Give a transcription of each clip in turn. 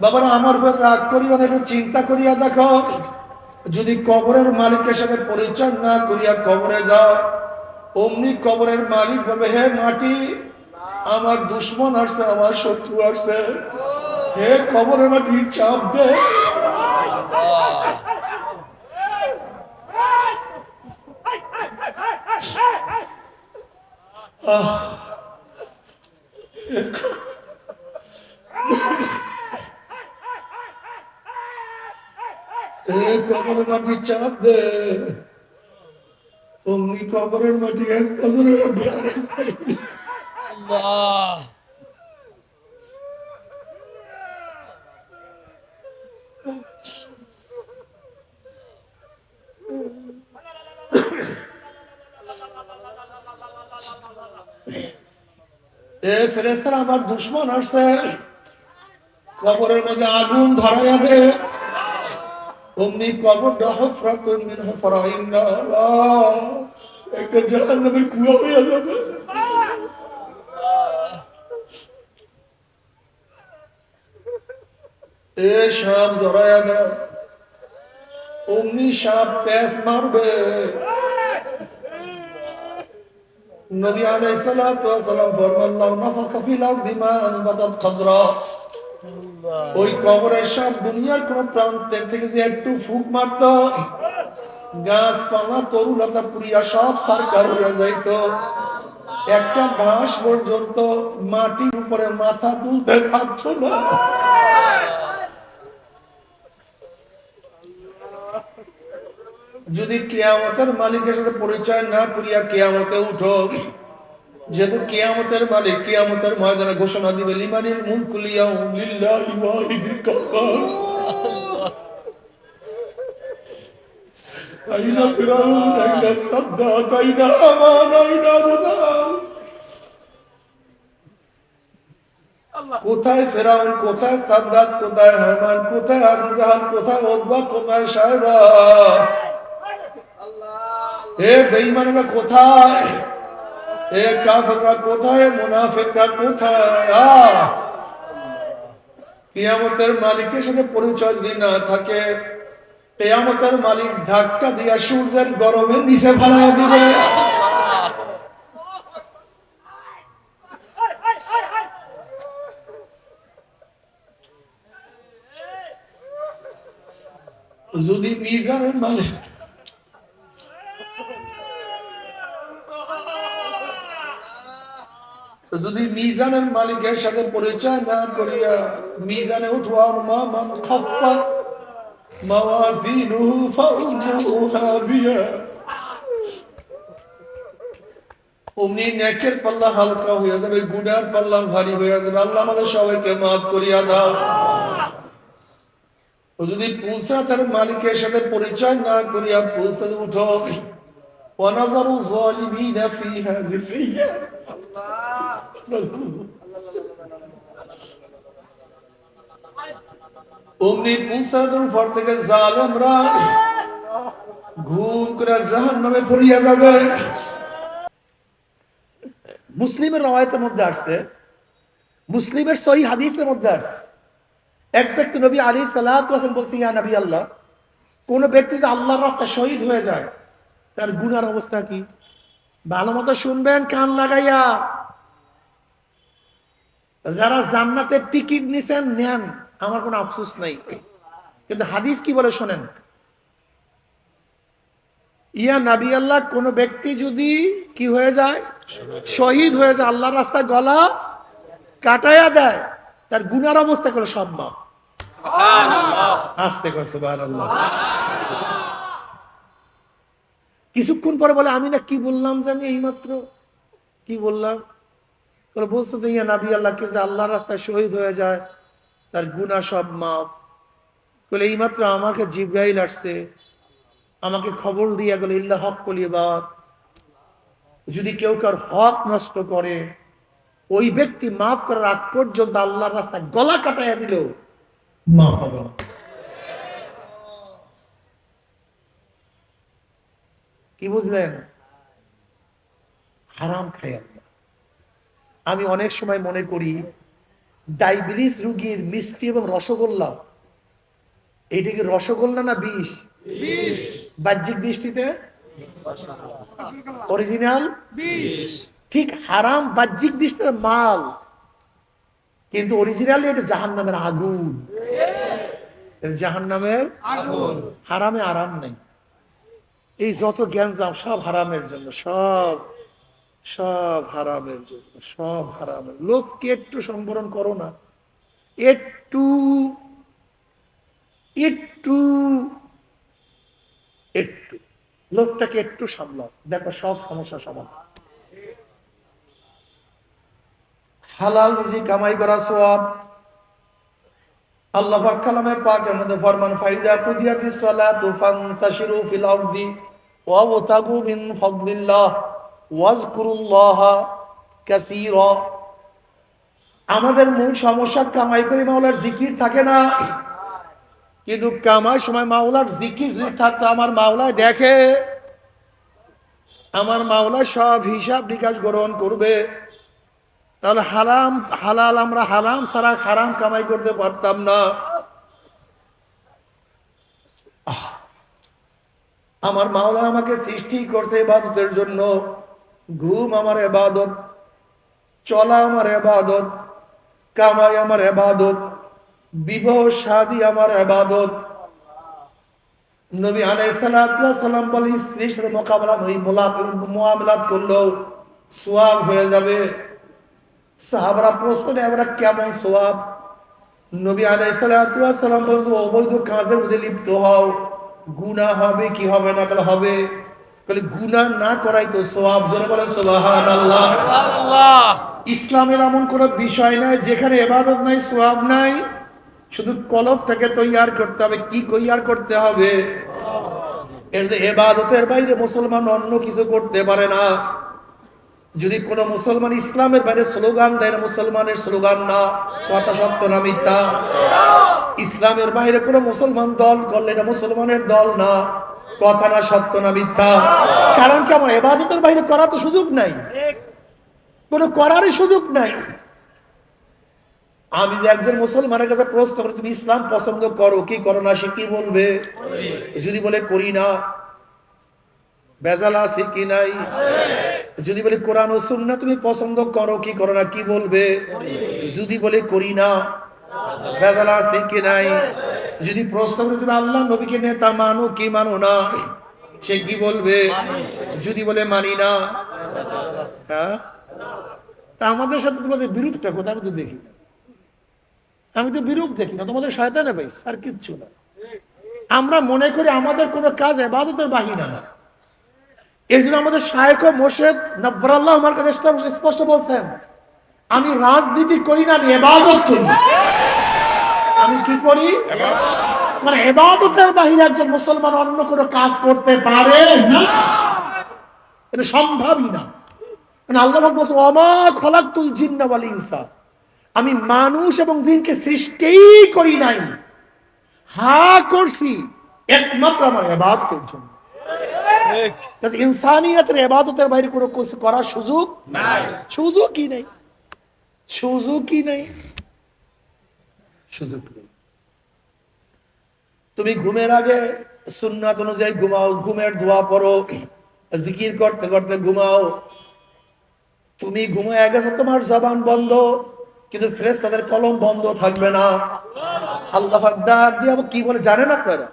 বাবারা আমার উপর রাগ করিও না, একটু চিন্তা করিয়া দেখো, যদি কবরের মালিকের সাথে পরিচয় না করিয়া কবরে যাও, অমনি কবরের মালিক বলবে, হে মাটি, আমার দুশ্মন আসছে, আমার শত্রু আসছে, হে কবরের মাটি চাপ দে। কবরের মাটি চাপ দে, অমনি কবরের মাটি এক বছরের ফেরেশতারা আমার দুশ্মন আসছে, কবরের মধ্যে আগুন ধরাইয়া দে, অমনি কবরটা হুফরাতুন মিন হুফরাইন নার, একটা জাহান্নামের কুয়া হয়ে যাবে। সাপ জড়াইয়া দে, অমনি সাপ প্যাঁচ মারবে। নবী আলাইহিস সালাতু ওয়াস সালাম ফরমান, লাউ নাফাখা ফিল আরদি মা আনবাতাত খাদরা, ওই কবরের সাপ দুনিয়ার কোন প্রান্তের থেকে যে একটু ফুঁক মারত, গাছপালা তরুলতা পুরিয়া সব সারকার হয়ে যাইত, একটা ঘাস পর্যন্ত মাটির উপরে মাথা তুলতে পারত না। যদি কিয়ামতের মালিকের সাথে পরিচয় না করিয়া কিয়ামতে উঠো, যেহেতু কিয়ামতের মালিক কিয়ামতের ময়দানে ঘোষণা দিবে, লিমানিল মুলকুল ইয়াউম লিল্লাহি ওয়াহিদিল কাহ্হার, আইনা ফিরাউন, আইনা সাদ্দাত, আইনা হামান, আইনা আবু জাহল। কোথায় ফেরাউন, কোথায় সাদ্দাত, কোথায় হামান, কোথায় আবু জাহল, কোথায় উতবা, কোথায় সায়বা? হে বেঈমানেরা কোথায়? হে কাফেররা কোথায়? মুনাফিকরা কোথায়? কিয়ামতের মালিকের সাথে পরিচয় যদি না থাকে, কিয়ামতের মালিক ধাক্কা দিয়া সূর্যের গরমে নিচে ফেলাইয়া দিবে। যদি মিজানের মালিক যদি মিজানের মালিকের সাথে পরিচয় না করিয়া মিজানে উঠওয়া, মা মান খাফফাত মাওয়াজিনুহু ফাউম্মুহু হাবিয়া, অমনি নেকের পাল্লা হালকা হয়ে যাবে, গুনার পাল্লা ভারী হয়ে যাবে। আল্লাহ আমাদের সবাইকে মাফ করিয়া দাও। যদি পুলসাতের মালিকের সাথে পরিচয় না করিয়া পুলসাতে উঠো, ওয়ানাজারু যালিমিনা ফিহা জিসিয়া, অমনি পুলসাতের উপর থেকে জালেমরা ঘুম করে জাহান্নামে পড়িয়া যাবে। মুসলিমের রওয়ায়াতের মধ্যে আসছে, মুসলিমের সহিহ হাদিসের মধ্যে আসছে, এক ব্যক্তি নবী আলাইহিস সালাতু ওয়াস সালাম বলছেন, ইয়া নবী আল্লাহ, কোন ব্যক্তি যদি আল্লাহর রাস্তায় শহীদ হয়ে যায়, তার গুনার অবস্থা কি? ভালো মতো শুনবেন কান লাগাইয়া। যারা জান্নাতের টিকিট নিছেন নেন, আমার কোনো আফসোস নাই, কিন্তু হাদিস কি বলে শোনেন। ইয়া নবী আল্লাহ, কোন ব্যক্তি যদি কি হয়ে যায়, শহীদ হয়ে যায়, আল্লাহর রাস্তায় গলা কাটাইয়া দেয়, তার গুনার অবস্থা করে সম্ভব। আস্তে কর সুবহানাল্লাহ। কিছুক্ষণ পরে বলে, আমি না কি বললাম জানি, এইমাত্র কি বললাম, বলছো যে ইয়া নবী আল্লাহ, কি আল্লাহর রাস্তায় শহীদ হয়ে যায়, তার গুনাহ সব মাফ। বলে এইমাত্র আমাকে জিবরাইল আসছে, আমাকে খবর দিয়া গেল, ইল্লা হক কলিবাদ, যদি কেউ কার হক নষ্ট করে, ওই ব্যক্তি মাফ করার আগ পর্যন্ত আল্লাহর রাস্তায় গলা কাটাইয়া দিল, মাফ হবে না। কি বুঝলেন? হারাম খাই আমরা। আমি অনেক সময় মনে করি ডায়াবেটিস রোগীর মিষ্টি এবং রসগোল্লা, এইটা কি রসগোল্লা না বিষ? বাহ্যিক দৃষ্টিতে অরিজিনাল বিষ। ঠিক হারাম বাহ্যিক দৃষ্টিতে মাল, কিন্তু অরিজিনালি এটা জাহান্নামের আগুন। জাহান্নামের আগুন। হারামে আরাম নেই। এই যত জ্ঞানজাম সব হারামের জন্য, সব সব হারামের জন্য, সব হারামের। লোককে একটু সম্বরণ করো না, একটু একটু একটু লোকটাকে একটু সামলাও, দেখো সব সমস্যা সমাধান। হালাল রুজি কামাই করা সওয়াব। আল্লাহ পাক কালামে পাকের মধ্যে ফরমান, ফাইজা কুদিয়াতিস সালাতু ফান্তাশিরু ফিল আরদি ওয়াবতাগু মিন ফাদলিল্লাহ ওয়াজকুরুল্লাহা কাসীরা। আমাদের মূল সমস্যা কামাই করে মাওলার জিকির থাকে না, কিন্তু কামাই সময় মাওলার জিকির যদি থাকতো, আমার মাওলায় দেখে, আমার মাওলা সব হিসাব নিকাশ গ্রহণ করবে। তাহলে হারাম হালাল, আমরা হারাম ছাড়া হারাম কামাই করতে পারতাম না। আমার মাওলা আমাকে সৃষ্টি করছে ইবাদতের জন্য। ঘুম আমার ইবাদত, চলা আমার ইবাদত, কামাই আমার ইবাদত, বিবাহ শাদী আমার ইবাদত। নবী আলাইহিস সালাতু ওয়াস সালাম বলেন, স্ত্রীর সাথে মোকাবেলা মুআমালাত করলেও সওয়াব হয়ে যাবে। সাহাবারা প্রশ্ন নেয়, আমরা কেমন সওয়াব? নবী আলাইহিস সালাতু ওয়াস সালাম বলেন, অবৈধ কাজের মধ্যে লিপ্ত হও, গুনাহ হবে কি হবে না? তাহলে হবে। বলে গুনাহ না করাই তো সওয়াব। জোরে বলেন সুবহানাল্লাহ। সুবহানাল্লাহ। ইসলামের এমন কোন বিষয় নাই যেখানে ইবাদত নাই, সওয়াব নাই। শুধু কলবটাকে তৈয়ার করতে হবে। কি তৈয়ার করতে হবে? এর ইবাদতের বাইরে মুসলমান অন্য কিছু করতে পারে না। যদি কোন মুসলমান ইসলামের বাইরে স্লোগান দেয়, না মুসলমানের স্লোগান না, কথা সত্য না মিথ্যা? ইসলামের বাইরে কোন মুসলমান দল করলে এটা মুসলমানের দল না, কথা না সত্য না মিথ্যা? কারণ কি, আমার ইবাদতের বাইরে করার তো সুযোগ নাই, কোন করারই সুযোগ নাই। আমি যে একজন মুসলমানের কাছে প্রশ্ন করি, তুমি ইসলাম পছন্দ করো কি করো না, সে কি বলবে? যদি বলে করি না, বেজাল আছে কি নাই? যদি বলে কোরআন ও সুন্নাহ তুমি পছন্দ করো কি করো না, কি বলবে? যদি বলে করি না, বেজাল আছে কি নাই? যদি প্রশ্ন করি তুমি আল্লাহ নবীকে নেতা মানো কি মানো না, সে কি বলবে? যদি বলে মানি না। হ্যাঁ, তা আমাদের সাথে তোমাদের বিরূপটা কোথায়? আমি তো দেখি না, আমি তো বিরূপ দেখি না, তোমাদের শয়তানে ভাই আর কিচ্ছু না। আমরা মনে করি আমাদের কোনো কাজ ইবাদতের বাহিনা না। এই জন্য আমাদের শায়েখ ও মুর্শিদ নব্বরাল্লাহ আমার কাছে স্পষ্ট বলছেন, আমি রাজনীতি করি না, আমি ইবাদত করি। আমি কি করি? মানে ইবাদতের বাহিরে একজন মুসলমান অন্য কোনো কাজ করতে পারে না, এটা সম্ভবই না। মানে আল্লাহ পাক বলেন, ওয়ামা খলাকতুল জিন্না ওয়াল ইনসা, আমি মানুষ এবং জিনকে সৃষ্টিই করি নাই, হ্যাঁ করছি একমাত্র আমার ইবাদতের জন্য। ইনসানিয়তের ইবাদতের বাইরে কোনো কিছু করার সুযোগ নাই, সুযোগই নেই, সুযোগই নেই, সুযোগ নেই। তুমি ঘুমের আগে সুন্নাত অনুযায়ী ঘুমাও, ঘুমের দোয়া পড়ো, জিকির করতে করতে ঘুমাও। তুমি ঘুমায় গেছো, তোমার জবান বন্ধ, কিন্তু ফেরেশতাদের কলম বন্ধ থাকবে না। আল্লাহ পাক ডাক দিয়ে কি বলে জানেন আপনারা?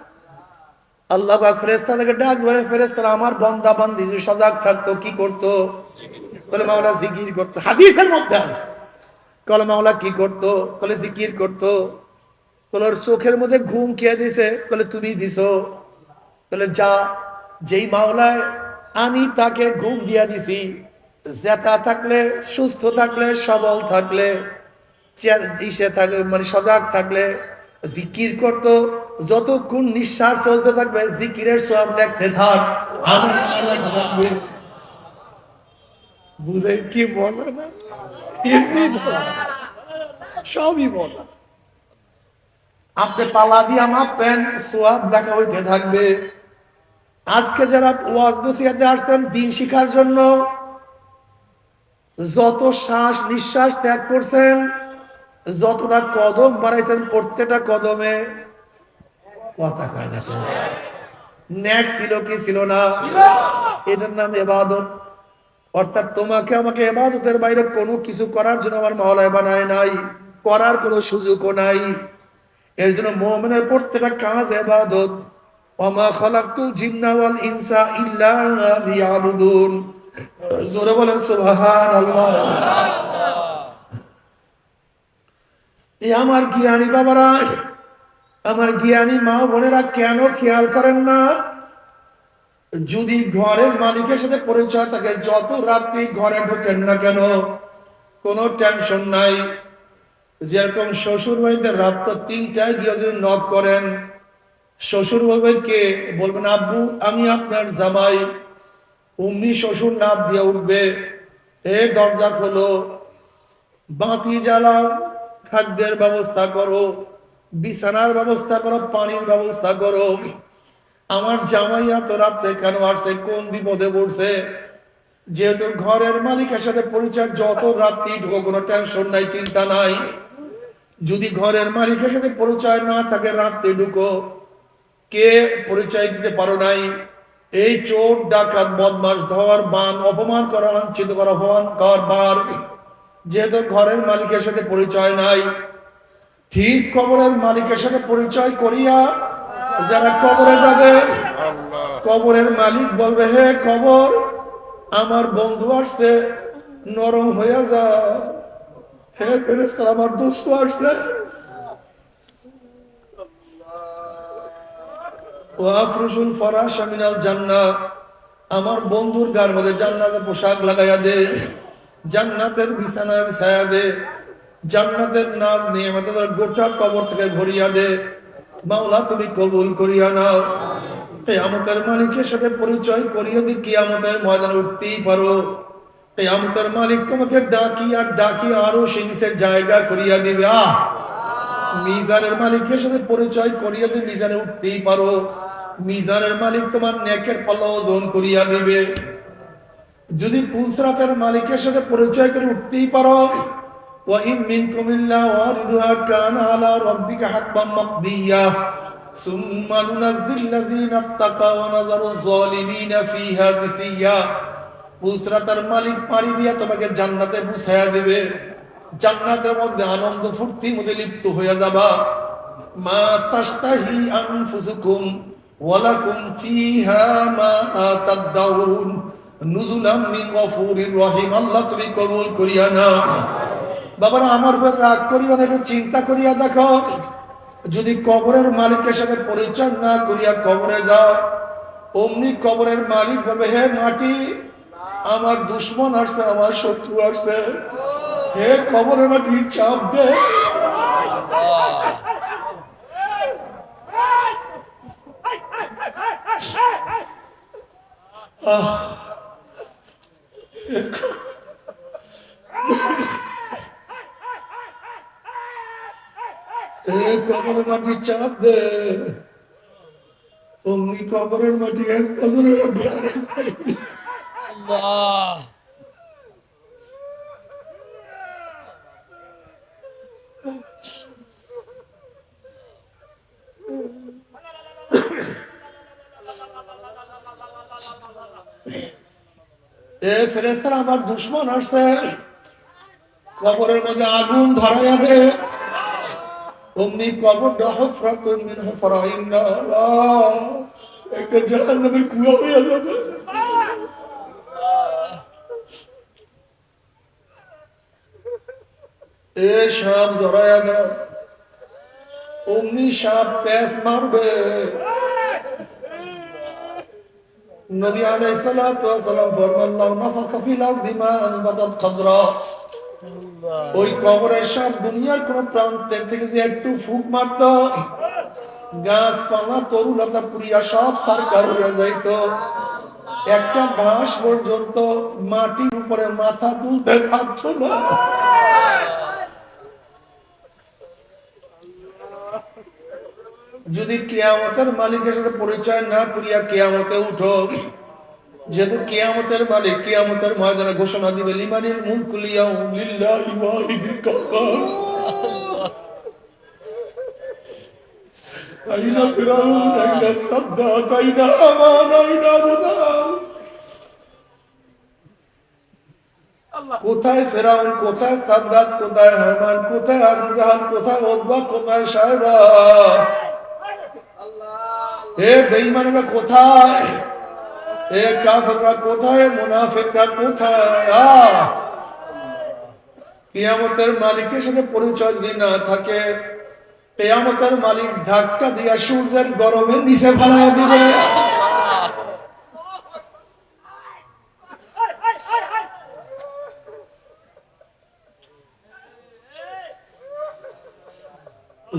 আল্লাহ পাক ফেরেশতাদেরকে ডাক বলে, ফেরেশতারা আমার বান্দা বান্দি যদি সজাগ থাকতো কি করতো? বলে মাওলা জিকির করতো। হাদিসের মধ্যে আছে, বলে মাওলা কি করতো? বলে জিকির করতো। বলে ওর চোখের মধ্যে ঘুম কে দিছে? বলে তুমি দিছো। বলে যা, যেই মাওলায় আমি তাকে ঘুম দিয়া দিছি, জেতা থাকলে, সুস্থ থাকলে, সবল থাকলে, মানে সজাগ থাকলে জিকির করতো, যতক্ষণ নিঃশ্বাস চলতে থাকবে জিকিরের সওয়াব দেখতে থাক। বুঝে কি মজা না? এমনি মজা, সবই মজা। আপনি পালা দিয়ে মাপবেন, সওয়াব লেখা হইতে থাকবে। আজকে যারা ওয়াজ নসিহতে আসছেন দিন শিখার জন্য, যত শ্বাস নিঃশ্বাস ত্যাগ করছেন, যতটা কদম বাড়াইছেন প্রত্যেকটা কদমে কথা কয় না, ন্যাক ছিল কি ছিল না? এটার নাম ইবাদত। অর্থাৎ তোমাকে আমাকে ইবাদতের বাইরে কোনো কিছু করার জন্য আমার মাওলায় বানায় নাই, করার কোনো সুযোগও নাই। এর জন্য মুমিনের প্রত্যেকটা কাজ ইবাদত। ওমা খালাকতুল জিন্না ওয়াল ইনসা ইল্লা লিয়াবুদুন। জোরে বলেন সুবহানাল্লাহ। এই আমার জ্ঞানী বাবারা, আমার জ্ঞানী মা বোনেরা কেন খেয়াল করেন না? যদি ঘরের মালিকের সাথে পরিচয় থাকে, যত রাত্রি ঘরে ঢোকেন না কেন কোনো টেনশন নাই। যেরকম শ্বশুর বাড়িতে রাত 3টায় গিয়ে যদি নক করেন, শ্বশুর বলবে কে? বলবেন আব্বু আমি আপনার জামাই। অমনি শ্বশুর নাপ দিয়ে উঠবে, এ দরজা খোলো, বাতি জ্বালাও, খাদ্যের ব্যবস্থা করো, বিছানার ব্যবস্থা করো, পানির ব্যবস্থা করো। আমার জামাই এত রাত্রে কেন আসছে, কোন বিপদে পড়ছে? যেহেতু ঘরের মালিকের সাথে পরিচয়, যত রাত্রি ঢুকো কোনো টেনশন নাই, চিন্তা নাই। যদি ঘরের মালিকের সাথে পরিচয় না থাকে, রাত্রে ঢুকো, কে পরিচয় দিতে পারো নাই, এই চোর ডাকাত বদমাস ধর বান অপমান করা, লাঞ্ছিত করা, অপমান কর বার, যেহেতু ঘরের মালিকের সাথে পরিচয় নাই। ঠিক কবরের মালিকের সাথে পরিচয় করিয়া যারা কবরে যাবে, কবরের মালিক বলবে হে কবর, আমার বন্ধু আসছে, নরম হইয়া যা। হে ফেরেশতা আমার দোস্ত আসছে। ওয়াফরুশুল ফারাশা মিনাল জান্নাহ, আমার বন্ধুর গায়ের মধ্যে জান্নাতের পোশাক লাগাইয়া দে, জান্নাতের বিছানা বিছায়া দে, জান্নাতের নাজ নিয়ামতের গোটা কবর থেকে ভরিয়া দে। মাওলা তুমি কবুল করিয়া নাও। কিয়ামতের মালিকের সাথে পরিচয় করিয়ে দি, কিয়ামতের ময়দানে উঠতেই পারো। কিয়ামতের মালিক তোমাকে ডাকিয়া ডাকিয়া আরো সে নিচের জায়গা করিয়া দিবে। মিজানের মালিকের সাথে পরিচয় করিয়া দি, মিজানে উঠতেই পারো। মিজানের মালিক তোমার নেকের পাল্লা ওজন করিয়া দিবে। যদি পুলসরাতের মালিকের সাথে পরিচয় করে উঠতেই পারো, ওয়া ইন মিনকুম ইল্লা ওয়ারিদুহা কানা আলা রাব্বিকা হাতমান মাকদিয়া সুম্মা নুনাজ্জিল্লাযিনা তাকাও ওয়া নাযারু যালিমিনা ফিহা জিসিয়া। পুলসরাতের মালিক পানি দিয়া তোমাকে জান্নাতে পৌঁছায়া দিবে। জান্নাতের মধ্যে আনন্দ ফুর্তির মধ্যে লিপ্ত হয়ে যাবা। মা তাশতাহি আনফুসুকুম ওয়ালাকুম ফিহা মা তাদদাউন নুজুলাম মিন গফুরির রহিম। আল্লাহ তুমি কবুল করিয়া নাও। বাবারা আমার উপর রাগ করিও না, একটু চিন্তা করিয়া দেখো, যদি কবরের মালিকের সাথে পরিচয় না করিয়া কবরে যাও, অমনি কবরের মালিক বলবে হে মাটি, আমার দুশ্মন আসছে, আমার শত্রু আসছে, হে কবরের মাটি চাপ দে। কবরের মাটি চাপ দে, অমনি কবরের মাটি এক বছরের ফেরেশতারা আমার দুশ্মন আসছে, কবরের মধ্যে আগুন ধরাইয়া দে। অমনি কবরটা হুফরাতুন মিন হুফরাইন নার, একটা জাহান্নামের কুয়া হয়ে যাবে। সাপ জড়াইয়া দে, অমনি সাপ প্যাঁচ মারবে। নবী আলাইহিস সালাতু ওয়াস সালাম ফরমান লাউ নাফাখা ফিল আরদি মা আনবাতাত খাদরা, ওই কবরের সাপ দুনিয়ার কোন প্রান্তের থেকে যে একটু ফুঁক মারত, গাছপালা তরুলতা পুরিয়া সব সারকার হয়ে যাইত, একটা ঘাস পর্যন্ত মাটির উপরে মাথা তুলতে পারত না। যদি কিয়ামতের মালিকের সাথে পরিচয় না করিয়া কিয়ামতে উঠো, যেহেতু কিয়ামতের মালিক কিয়ামতের ময়দানে ঘোষণা দিবে লিমানিল মুলকুল ইয়াউম লিল্লাহি ওয়াহিদিল কাহ্হার। আইনা ফিরাউন, আইনা সাদ্দাত, আইনা হামান, আইনা আবু জাহল। কোথায় ফেরাউন, কোথায় সাদ্দাত, কোথায় হামান, কোথায় আবু জাহল, কোথায় উতবা, কোথায় সাইবা? হে বেঈমানরা কোথায়? হে কাফেররা কোথায়? মুনাফিকরা কোথায়? কিয়ামতের মালিকের সাথে পরিচয় যদি না থাকে, কিয়ামতের মালিক ধাক্কা দিয়া সূর্যের গরমের নিচে ফেলাইয়া দিবে।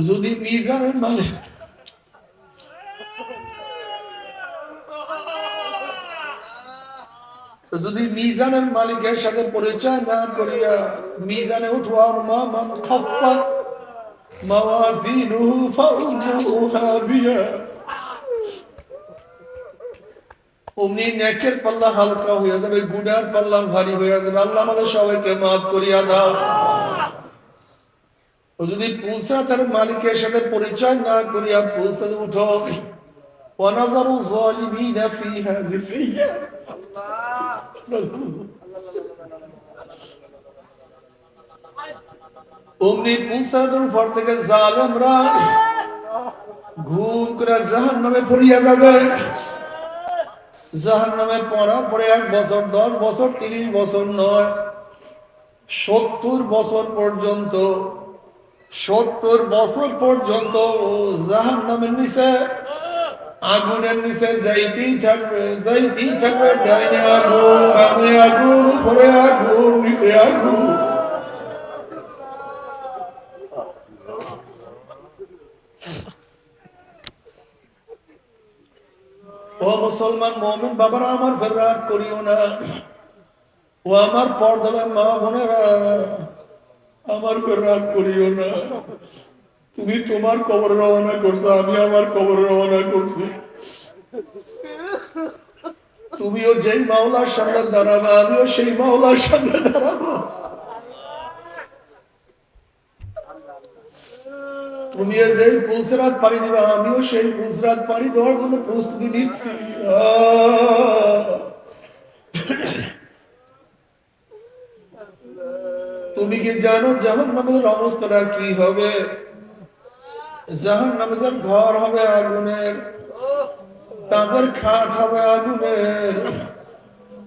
যদি মিজানের মালিক যদি মিজানের মালিকের সাথে পরিচয় না করিয়া মিজানে উঠবা মান খাফফাত মাওয়াজিনুহু ফাউম্মুহু হাবিয়া, অমনি নেকের পাল্লা হালকা হয়ে যাবে, গুনার পাল্লা ভারী হয়ে যাবে। আল্লাহ আমাদের সবাইকে মাফ করিয়া দাও। যদি পুলসাতের মালিকের সাথে পরিচয় না করিয়া পুলসাতে উঠো, ওয়ানাজারু যালিমিনা ফিহা জিসিয়া, অমনি পুলসাতের উপর থেকে জালেমরা ঘুম করে জাহান্নামে পড়িয়া যাবে। জাহান্নামে পড়া পরে 1 বছর, 10 বছর, 30 বছর নয়, 70 বছর পর্যন্ত, 70 বছর পর্যন্ত জাহান্নামের নিচে, আগুনের নিচে যাইতেই থাকবে, যাইতেই থাকবে। ডাইনে আগুন, বামে আগুন, উপরে আগুন, নিচে আগুন। ও মুসলমান মুমিন বাবারা আমার, ফের রাগ করিও না। ও আমার পর্দার মা বোনেরা, আমার ফের রাগ করিও না। তুমি তোমার কবর রওনা করছো, আমি আমার কবর রওনা করছি। তুমিও যেই মাওলার সামনে দাঁড়াবা, আমিও সেই মাওলার সামনে দাঁড়াবো। তুমি যেই পুলসরাত পাড়ি দিবা, আমিও সেই পুলসরাত পাড়ি দেওয়ার জন্য প্রস্তুতি নিচ্ছি। তুমি কি জানো জাহান্নামের অবস্থাটা কি হবে? জাহান্নামীদের ঘর হবে আগুনের, তাদের খাট হবে আগুনের,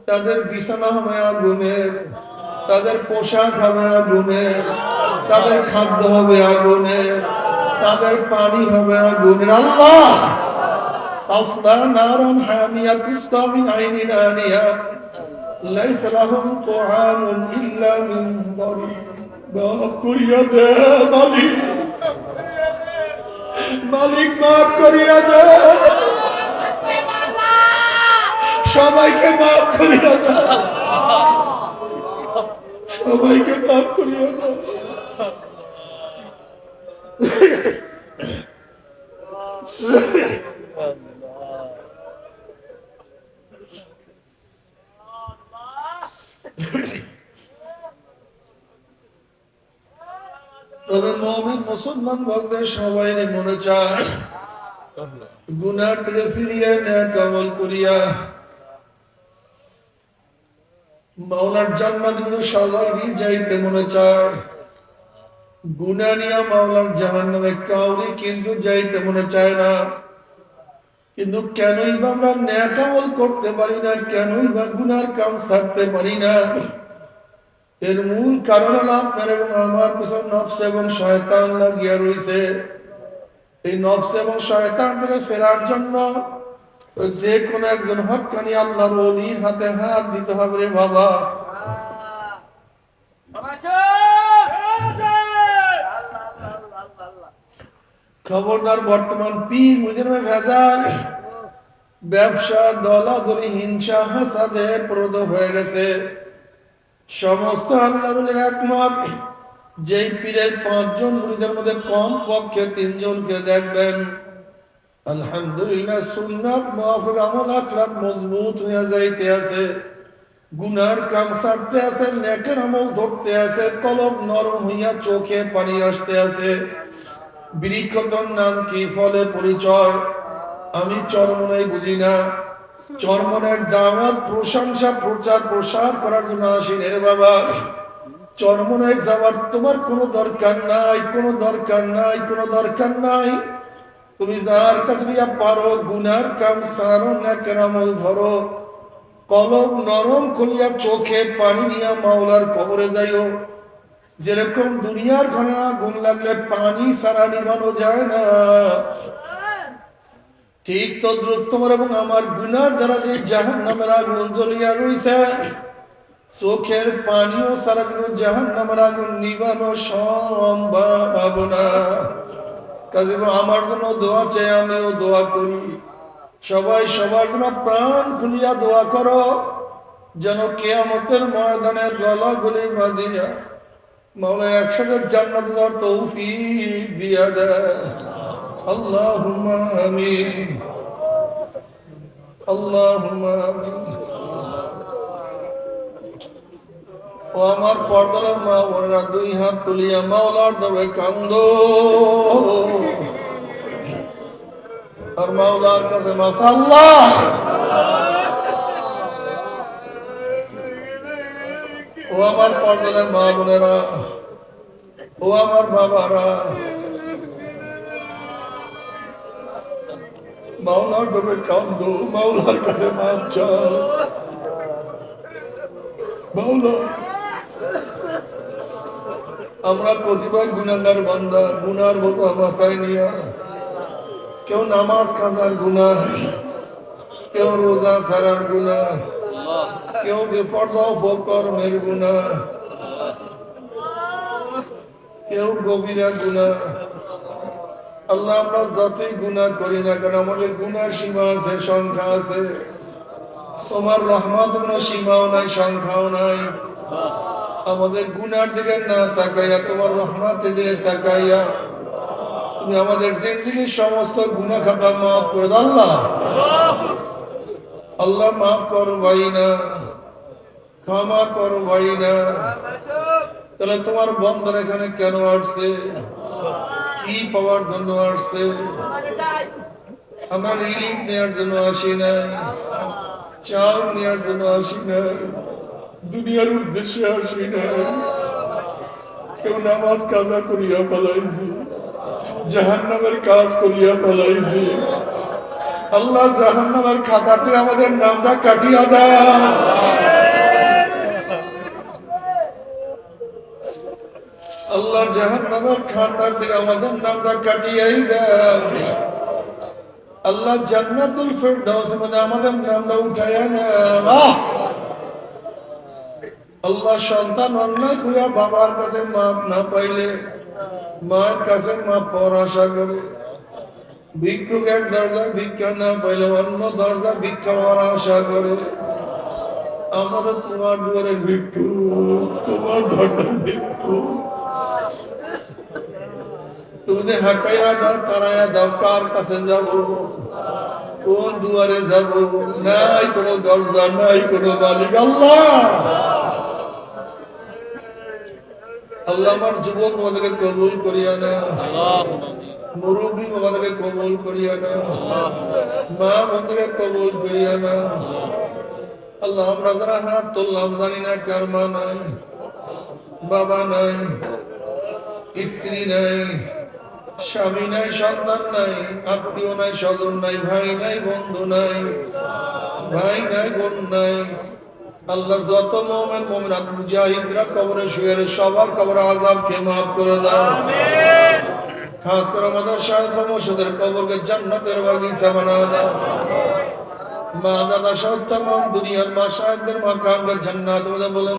তাদের বিছানা হবে আগুনের, তাদের পোশাক হবে আগুনের, তাদের খাদ্য হবে আগুনের, তাদের পানি হবে আগুনের। আল্লাহ তাসলা নারান হামিয়া তুসকা মিন আইনিন আনিয়া লাইসা লাহুম তুআমুন ইল্লা মিন দারি। মাফ করিয়া দে মালিক, মালিক মাফ করিয়া দে, সবাইকে মাফ করিয়া দে, সবাইকে মাফ করিয়া দে। তবে মুমিন মুসলমান বলতে সবাই মনে চায় গুনাহ থেকে ফিরিয়ে নেক আমল করিয়া মাওলার জান্নাত কিন্তু সবাইরই যাইতে মনে চায়। গুনাহ নিয়ে মাওলার জাহান্নামে কাউরি কিন্তু যাইতে মনে চায় না। কিন্তু কেনই বা আমরা নেক আমল করতে পারি না, কেনই বা গুনার কাম ছাড়তে পারি না? এর মূল কারণ হলো আপনার এবং আমার পিছনে নফস এবং শয়তান লাগিয়া রয়েছে। এই নফস এবং শয়তান থেকে ফেরার জন্য যে কোনো একজন হক্কানি আল্লাহর ওলির হাতে হাত দিতে হবে রে বাবা। খবরদার, বর্তমান পীর মুজিবে ভেজাল, ব্যবসা, দলাদলি, হিংসা, হাসাদে প্রদ হয়ে গেছে। সমস্ত আল্লাহর ওলির একমত, যেই পীরের 5 জন মুরিদের মধ্যে কম পক্ষে 3 জনকে দেখবেন আলহামদুলিল্লাহ সুন্নাত মুআফিক আমল আখলাক মজবুত হয়ে যাইতে আছে, গুনার কাম ছাড়তে আছে, নেকের আমল ধরতে আছে, কলব নরম হইয়া চোখে পানি আসতে আছে। বৃক্ষতর নাম কি, ফলে পরিচয় আমি চরমনাই বুঝি না। চরমনের দাওয়াত প্রশংসা প্রচার প্রসার করার জন্য আসি রে বাবা। চরমনায় যাওয়ার তোমার কোনো দরকার নাই, কোনো দরকার নাই, কোনো দরকার নাই। তুমি যার কাছে গিয়া পারো গুনার কাম সারো না কেরামল ধরো, কলম নরম করিয়া চোখে পানি নিয়া মাওলার কবরে যাইও। যেরকম দুনিয়ার ঘরে আগুন লাগলে পানি সারা নিবানো যায় না, ঠিক তদ্রুপ তোমার এবং আমার গুনার দ্বারা যে জাহান্নামের আগুন জ্বলিয়া রইছে, চোখের পানিও সারা কিন্তু জাহান্নামের আগুন নিবানো সম্ভব না। কাজে আমার জন্য দোয়া চাই, আমিও দোয়া করি। সবাই সবার জন্য প্রাণ খুলিয়া দোয়া করো, যেন কিয়ামতের ময়দানে গলা গলি বাঁধিয়া মাওলা একসাথে জান্নাতে যাওয়ার তৌফিক দিয়া দেয়। আল্লাহুম্মা আমিন, আল্লাহুম্মা আমিন। ও আমার পর্দার মা বোনেরা, দুই হাত তুলিয়া মাওলার দরবারে কান্দো আর মাওলার কাছে মাশাআল্লাহ। ও আমার পর্দার মা বোনেরা, ও আমার বাবারা, মাওলার দরবারে কান্দো, মাওলার কাছে মাপ চাও। মাওলা, আমরা প্রতিবার গুনাহগার বান্দা, গুনার বোঝা মাথায় নিয়া, কেউ নামাজ কাজার গুনাহ, কেউ রোজা ছাড়ার গুনাহ, কেউ বেপরদা অপকর্মের গুনাহ, কেউ গভীরা গুনাহ। আল্লাহ, আমরা যতই গুনাহ করি না কেন, আমাদের গুনার সীমা আছে, সংখ্যা আছে। তোমার রহমত কোনো সীমাও নাই, সংখ্যাও নাই। আমাদের গুনার দিকে না তাকাইয়া তোমার রহমতের দিকে তাকাইয়া তুমি আমাদের জিন্দেগীর সমস্ত গুনাহ খাতা মাফ করে দাও। আল্লাহ, আল্লাহ মাফ করো ভাই না, ক্ষমা করো ভাই না। তাহলে তোমার বন্ধন এখানে কেন আসছে, কি পাওয়ার জন্য আসছে? আমরা রিলিফ নেওয়ার জন্য আসি নাই, চাল নেওয়ার জন্য আসি নাই, দুনিয়ার উদ্দেশ্যে আসি নাই। কেউ নামাজ কাজা করিয়া ফেলাইছে, জাহান্নামের কাজ করিয়া ফেলাইছে। আল্লাহ, জাহান্নামের খাতাতে আমাদের নামটা কাটিয়া দাও। আল্লাহ, জাহান্নামের খাতার থেকে আমাদের নামটা কাটিয়াই দাও। আল্লাহ, জান্নাতুল ফেরদাউসের মধ্যে আমাদের নামটা উঠাইয়া নাও। আল্লাহ, সন্তান অন্যায় করিয়া বাবার কাছে মাপ না পাইলে মায়ের কাছে মাপ পাওয়ার আশা করে, ভিক্ষুক এক দরজা ভিক্ষা না পাইলে অন্য দরজা ভিক্ষা পাওয়ার আশা করে। আমাদের তোমার দুয়ারের ভিক্ষুক, তোমার দরজার ভিক্ষুক। তুমি হাঁটাইয়া দাও, তারাইয়া দাও, কার কাছে যাব, কোন দুয়ারে যাব? নাই কোনো দরজা, নাই কোনো মালিক। আল্লাহ, আল্লাহ, আমার যুবক বাবাদেরকে কবুল করিয়া না, মুরব্বী বাবাদেরকে কবুল করিয়া না, মা বোনদেরকে কবুল করিয়া না। আল্লাহ, আমরা যারা হাত তুললাম জানি না কার মা নাই, বাবা নাই, স্ত্রী নাই, স্বামী নাই, সন্তান নাই, আত্মীয় নাই, স্বজন নাই, ভাই নাই, বন্ধু নাই, ভাই নাই, বোন নাই। আল্লাহ, যত মুমিন মুমিনাত মুজাহিদরা কবরে শুয়ে সবার কবর আযাবকে maaf করে দাও। আমিন। খাস করে আমাদের শায়খ মুর্শিদের কবরকে জান্নাতের বাগিচা বানাও দাও। মা দাদা সহ তমাম দুনিয়ার মাশায়েখদের মাকামকে জান্নাত বলে